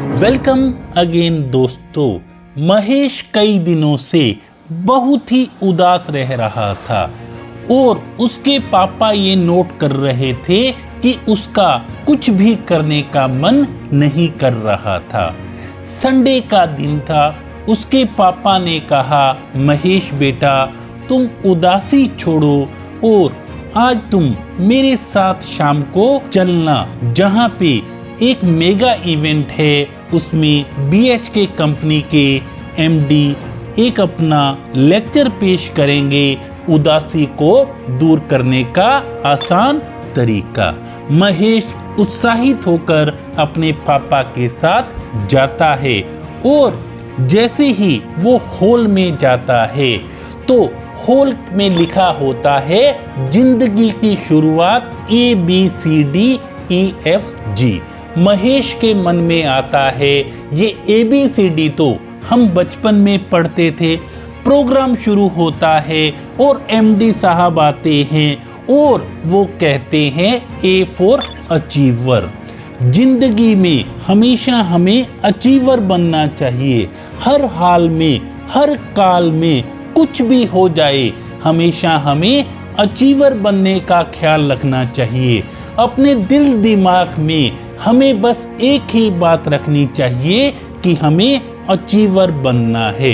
Welcome again दोस्तों। महेश कई दिनों से बहुत ही उदास रह रहा था और उसके पापा ये नोट कर रहे थे कि उसका कुछ भी करने का मन नहीं कर रहा था। संडे का दिन था। उसके पापा ने कहा, महेश बेटा तुम उदासी छोड़ो और आज तुम मेरे साथ शाम को चलना, जहाँ पे एक मेगा इवेंट है। उसमें BHK कंपनी के MD एक अपना लेक्चर पेश करेंगे, उदासी को दूर करने का आसान तरीका। महेश उत्साहित होकर अपने पापा के साथ जाता है और जैसे ही वो हॉल में जाता है तो हॉल में लिखा होता है जिंदगी की शुरुआत ABCDEFG। महेश के मन में आता है ये ABCD तो हम बचपन में पढ़ते थे। प्रोग्राम शुरू होता है और MD साहब आते हैं और वो कहते हैं A फॉर अचीवर। जिंदगी में हमेशा हमें अचीवर बनना चाहिए। हर हाल में, हर काल में कुछ भी हो जाए, हमेशा हमें अचीवर बनने का ख्याल रखना चाहिए। अपने दिल दिमाग में हमें बस एक ही बात रखनी चाहिए कि हमें अचीवर बनना है।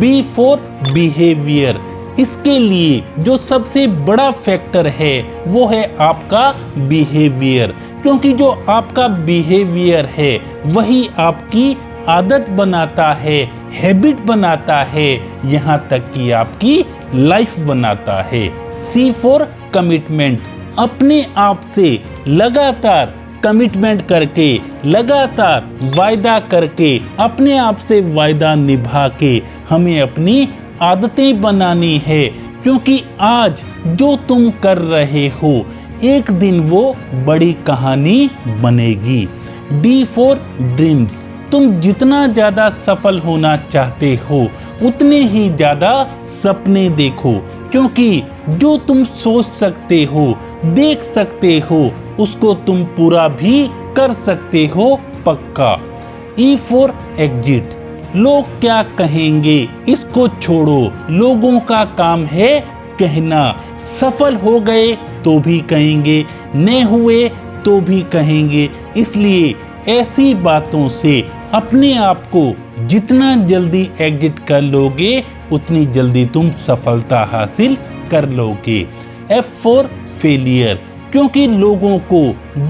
B for behaviour. इसके लिए जो सबसे बड़ा फैक्टर है वो है आपका बिहेवियर, क्योंकि जो आपका बिहेवियर है वही आपकी आदत बनाता है, हैबिट बनाता है, यहाँ तक कि आपकी लाइफ बनाता है। C for commitment. अपने आप से लगातार कमिटमेंट करके, लगातार वायदा करके, अपने आप से वायदा निभा के हमें अपनी आदतें बनानी है, क्योंकि आज जो तुम कर रहे हो एक दिन वो बड़ी कहानी बनेगी। D for dreams. तुम जितना ज़्यादा सफल होना चाहते हो उतने ही ज़्यादा सपने देखो, क्योंकि जो तुम सोच सकते हो, देख सकते हो, उसको तुम पूरा भी कर सकते हो पक्का। E for exit. लोग क्या कहेंगे इसको छोड़ो, लोगों का काम है कहना। सफल हो गए तो भी कहेंगे, नहीं हुए तो भी कहेंगे। इसलिए ऐसी बातों से अपने आप को जितना जल्दी एग्जिट कर लोगे उतनी जल्दी तुम सफलता हासिल कर लोगे। F for failure. क्योंकि लोगों को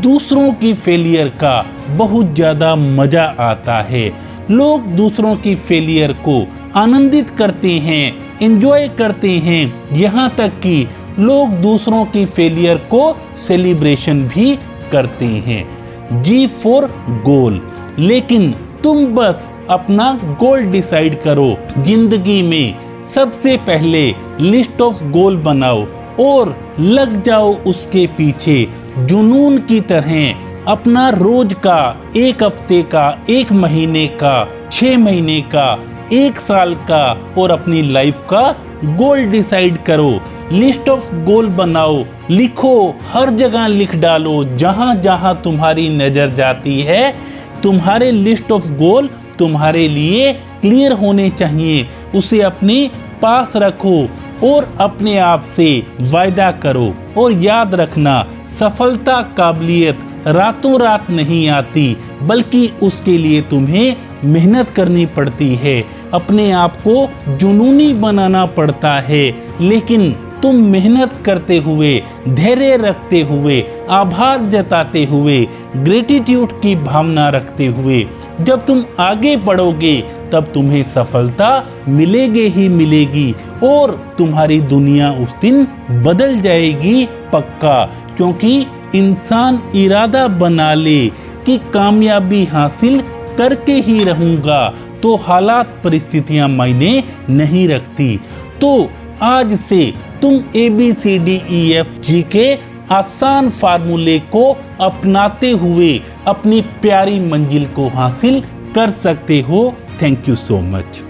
दूसरों की फेलियर का बहुत ज़्यादा मज़ा आता है। लोग दूसरों की फेलियर को आनंदित करते हैं, एंजॉय करते हैं, यहाँ तक कि लोग दूसरों की फेलियर को सेलिब्रेशन भी करते हैं। G फॉर गोल। लेकिन तुम बस अपना गोल डिसाइड करो। जिंदगी में सबसे पहले लिस्ट ऑफ गोल बनाओ और लग जाओ उसके पीछे जुनून की तरह। अपना रोज का, एक हफ्ते का, एक महीने का, 6 महीने का, 1 साल का और अपनी लाइफ का गोल डिसाइड करो। लिस्ट ऑफ गोल बनाओ, लिखो, हर जगह लिख डालो। जहाँ जहाँ तुम्हारी नज़र जाती है तुम्हारे लिस्ट ऑफ गोल तुम्हारे लिए क्लियर होने चाहिए। उसे अपने पास रखो और अपने आप से वायदा करो। और याद रखना, सफलता, काबिलियत रातों रात नहीं आती, बल्कि उसके लिए तुम्हें मेहनत करनी पड़ती है, अपने आप को जुनूनी बनाना पड़ता है। लेकिन तुम मेहनत करते हुए, धैर्य रखते हुए, आभार जताते हुए, ग्रेटिट्यूड की भावना रखते हुए जब तुम आगे बढ़ोगे तब तुम्हें सफलता मिलेगी ही मिलेगी और तुम्हारी दुनिया उस दिन बदल जाएगी पक्का। क्योंकि इंसान इरादा बना ले कि कामयाबी हासिल करके ही रहूँगा तो हालात, परिस्थितियाँ मायने नहीं रखती। तो आज से तुम ABCDEFG के आसान फार्मूले को अपनाते हुए अपनी प्यारी मंजिल को हासिल कर सकते हो। Thank you so much.